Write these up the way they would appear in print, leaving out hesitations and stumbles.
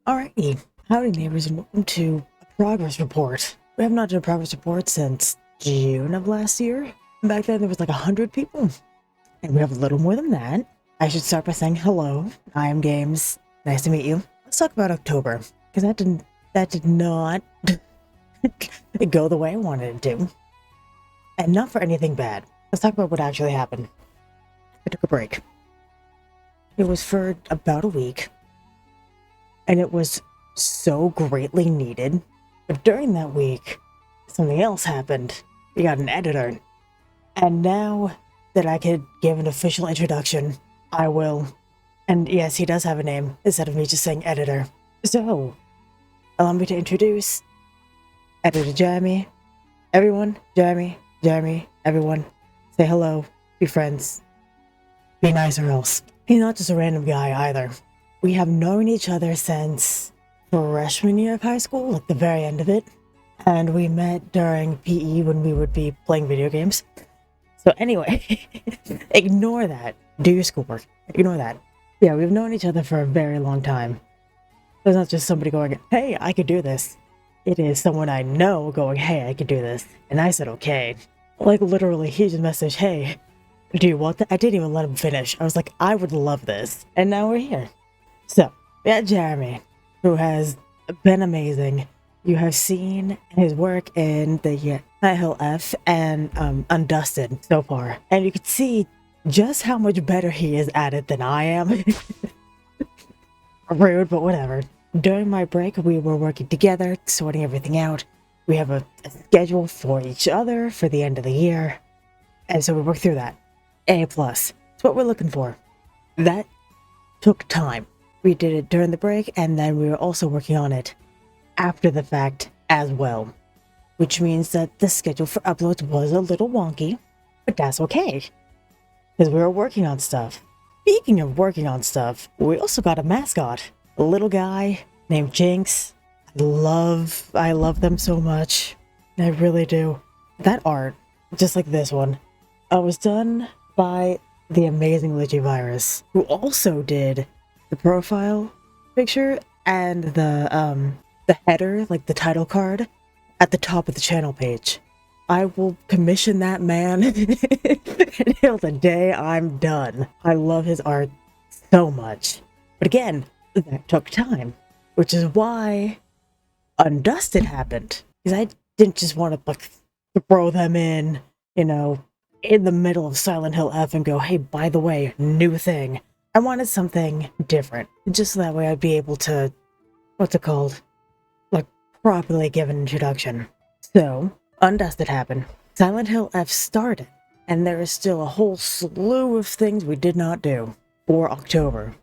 Alrighty, howdy neighbors and welcome to a progress report. We have not done a progress report since June of last year. Back then there was like 100 people, and we have a little more than that. I should start by saying hello, I am Games, nice to meet you. Let's talk about October, because that did not go the way I wanted it to. And not for anything bad. Let's talk about what actually happened. I took a break. It was for about a week. And it was so greatly needed. But during that week, something else happened. We got an editor. And now that I could give an official introduction, I will. And yes, he does have a name, instead of me just saying editor. So, allow me to introduce Editor Jeremy. Everyone, Jeremy, everyone, say hello, be friends, be nice or else. He's not just a random guy either. We have known each other since freshman year of high school, like the very end of it. And we met during PE when we would be playing video games. So anyway, ignore that. Do your schoolwork. Ignore that. Yeah, we've known each other for a very long time. It's not just somebody going, hey, I could do this. It is someone I know going, hey, I could do this. And I said, okay. Like literally, he just messaged, hey, do you want that? I didn't even let him finish. I was like, I would love this. And now we're here. So, we got Jeremy, who has been amazing. You have seen his work in the Night Hill F and Undusted so far. And you can see just how much better he is at it than I am. Rude, but whatever. During my break, we were working together, sorting everything out. We have a schedule for each other for the end of the year. And so we worked through that. A+. It's what we're looking for. That took time. We did it during the break, and then we were also working on it after the fact as well. Which means that the schedule for uploads was a little wonky, but that's okay. Because we were working on stuff. Speaking of working on stuff, we also got a mascot. A little guy named Jinx. I love them so much. I really do. That art, just like this one, was done by the amazing Virus, who also did the profile picture and the header, like the title card, at the top of the channel page. I will commission that man until the day I'm done. I love his art so much. But again, that took time, which is why Undusted happened. Because I didn't just want to like throw them in, in the middle of Silent Hill F and go, hey, by the way, new thing. I wanted something different, just so that way I'd be able to, what's it called? Like, properly give an introduction. So, Undusted happened. Silent Hill F started, and there is still a whole slew of things we did not do for October.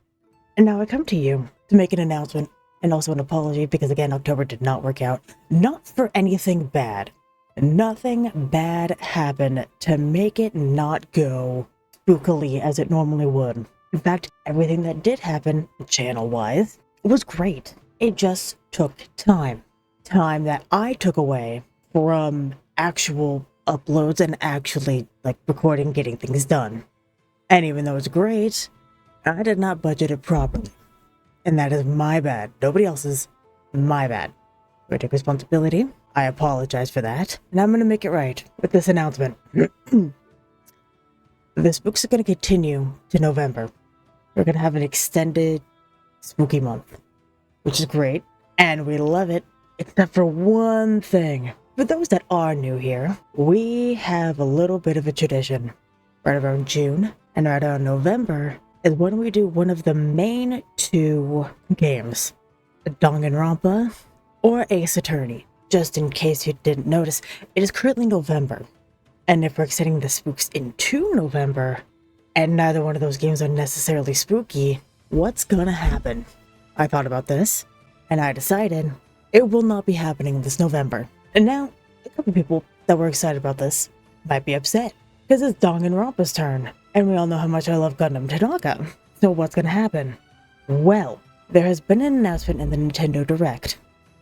And now I come to you to make an announcement, and also an apology, because again, October did not work out. Not for anything bad. Nothing bad happened to make it not go spookily as it normally would. In fact, everything that did happen, channel-wise, was great. It just took time. Time that I took away from actual uploads and actually, recording, getting things done. And even though it's great, I did not budget it properly. And that is my bad. Nobody else's. My bad. I take responsibility. I apologize for that. And I'm going to make it right with this announcement. This book's going to continue to November. We're going to have an extended spooky month, which is great, and we love it, except for one thing. For those that are new here, we have a little bit of a tradition. Right around June and right around November is when we do one of the main two games, Danganronpa or Ace Attorney. Just in case you didn't notice, it is currently November. And if we're extending the spooks into November, and neither one of those games are necessarily spooky, what's gonna happen? I thought about this, and I decided it will not be happening this November. And now, a couple people that were excited about this might be upset, because it's Danganronpa's turn, and we all know how much I love Gundam Tanaka. So what's gonna happen? Well, there has been an announcement in the Nintendo Direct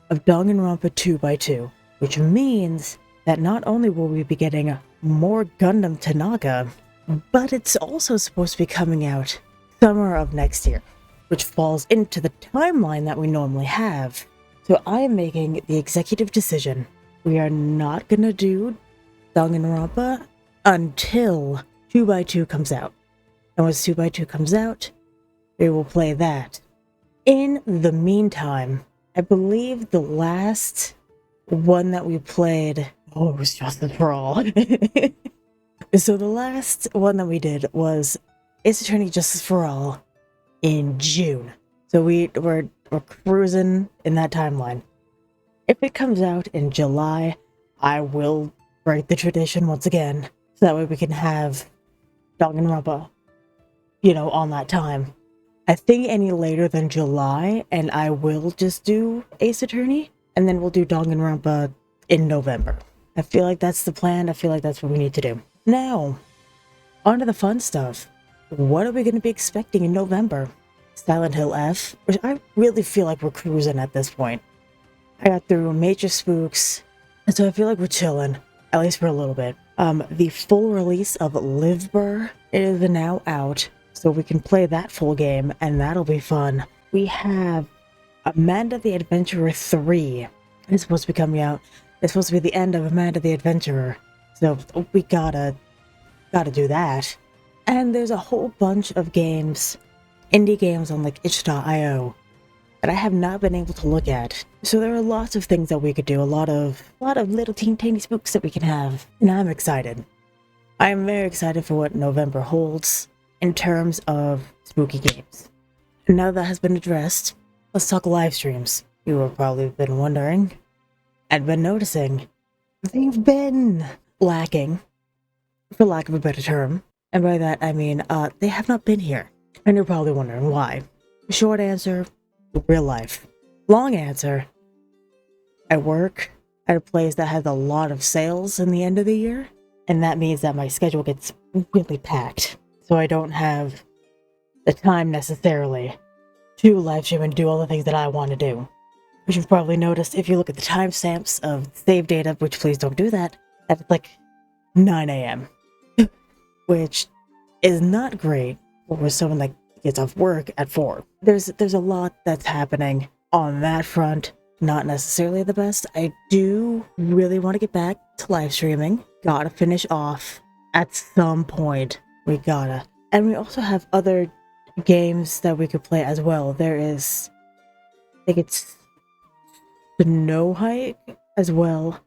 of Danganronpa 2x2, which means that not only will we be getting more Gundam Tanaka, but it's also supposed to be coming out summer of next year. which falls into the timeline that we normally have. So I am making the executive decision. We are not gonna do Danganronpa until 2x2 comes out. And once 2x2 comes out, we will play that. In the meantime, I believe the last one that we played, it was Justice for All. So the last one that we did was Ace Attorney Justice for All in June. So we're cruising in that timeline. If it comes out in July, I will break the tradition once again, so that way we can have Danganronpa, on that time. I think any later than July, and I will just do Ace Attorney, and then we'll do Danganronpa in November. I feel like that's the plan. I feel like that's what we need to do. Now, on to the fun stuff. What are we going to be expecting in November? Silent Hill F, which I really feel like we're cruising at this point. I got through major spooks, and so I feel like we're chilling, at least for a little bit. The full release of Live Burr is now out, so we can play that full game, and that'll be fun. We have Amanda the Adventurer 3. It's supposed to be coming out. It's supposed to be the end of Amanda the Adventurer, so we gotta do that. And there's a whole bunch of games, indie games on like itch.io, that I have not been able to look at. So there are lots of things that we could do, a lot of little teeny spooks that we can have, and I'm excited. I'm very excited for what November holds in terms of spooky games. And now that has been addressed, let's talk live streams. You have probably been wondering and been noticing they've been lacking, for lack of a better term. And by that I mean they have not been here. And you're probably wondering why. Short answer, real life. Long answer, I work at a place that has a lot of sales in the end of the year, and that means that my schedule gets really packed. So I don't have the time necessarily to live stream and do all the things that I want to do. Which you've probably noticed if you look at the timestamps of save data, which please don't do that, that's like 9 a.m. which is not great for someone that gets off work at 4. There's a lot that's happening on that front. Not necessarily the best. I do really want to get back to live streaming. Gotta finish off at some point. We gotta. And we also have other games that we could play as well. There is, I think it's Snow Hike as well.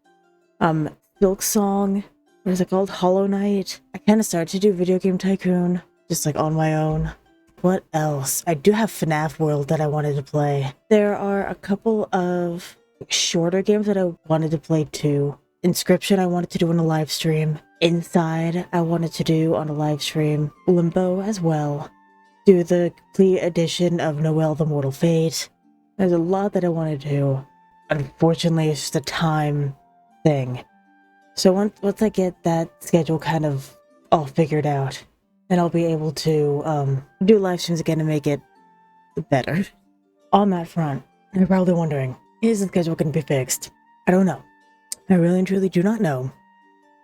Silk Song. What is it called? Hollow Knight. I kind of started to do Video Game Tycoon, just like on my own. What else? I do have FNAF World that I wanted to play. There are a couple of shorter games that I wanted to play too. Inscription I wanted to do on a live stream. Inside I wanted to do on a live stream. Limbo as well. Do the complete edition of Noelle the Mortal Fate. There's a lot that I want to do. Unfortunately, it's just a time thing. So once I get that schedule kind of all figured out, then I'll be able to do live streams again and make it better. On that front, you're probably wondering, is the schedule going to be fixed? I don't know. I really and truly do not know.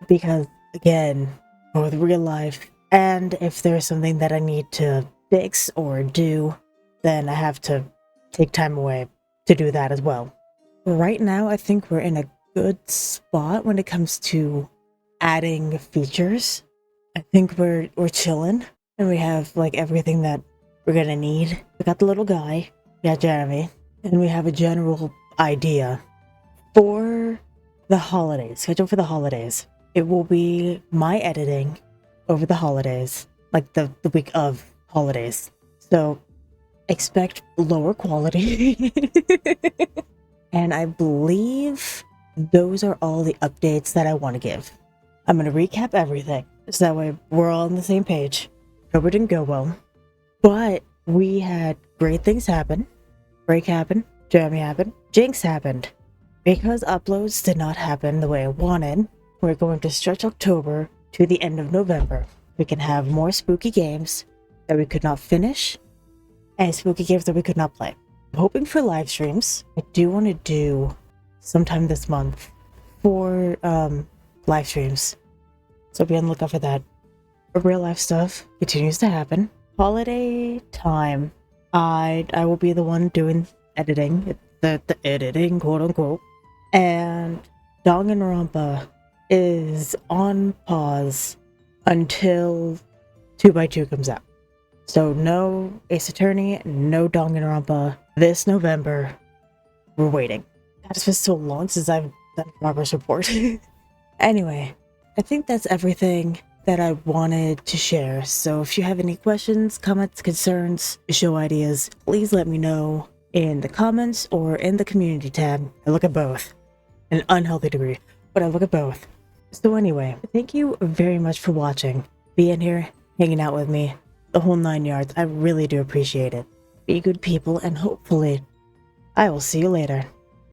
Because, again, both real life, and if there's something that I need to fix or do, then I have to take time away to do that as well. Right now, I think we're in a good spot when it comes to adding features. I think we're chilling, and we have like everything that we're gonna need. We got the little guy, we got Jeremy, and we have a general idea for the holidays, schedule for the holidays. It will be my editing over the holidays, like the week of holidays. So expect lower quality. And I believe those are all the updates that I want to give. I'm going to recap everything, so that way we're all on the same page. Hope it didn't go well, but we had great things happen. Break happened, Jeremy happened, Jinx happened. Because uploads did not happen the way I wanted, we're going to stretch October to the end of November. We can have more spooky games that we could not finish, and spooky games that we could not play. I'm hoping for live streams. I do want to do sometime this month for live streams, so be on the lookout for that. Real life stuff continues to happen. Holiday time I will be the one doing editing, the editing, quote unquote. And Danganronpa is on pause until 2x2 comes out. So no Ace Attorney, no Danganronpa this November. We're waiting. God, it's been so long since I've done a progress report. Anyway, I think that's everything that I wanted to share. So if you have any questions, comments, concerns, show ideas, please let me know in the comments or in the community tab. I look at both. An unhealthy degree, but I look at both. So anyway, thank you very much for watching, being here, hanging out with me, the whole 9 yards. I really do appreciate it. Be good people, and hopefully I will see you later.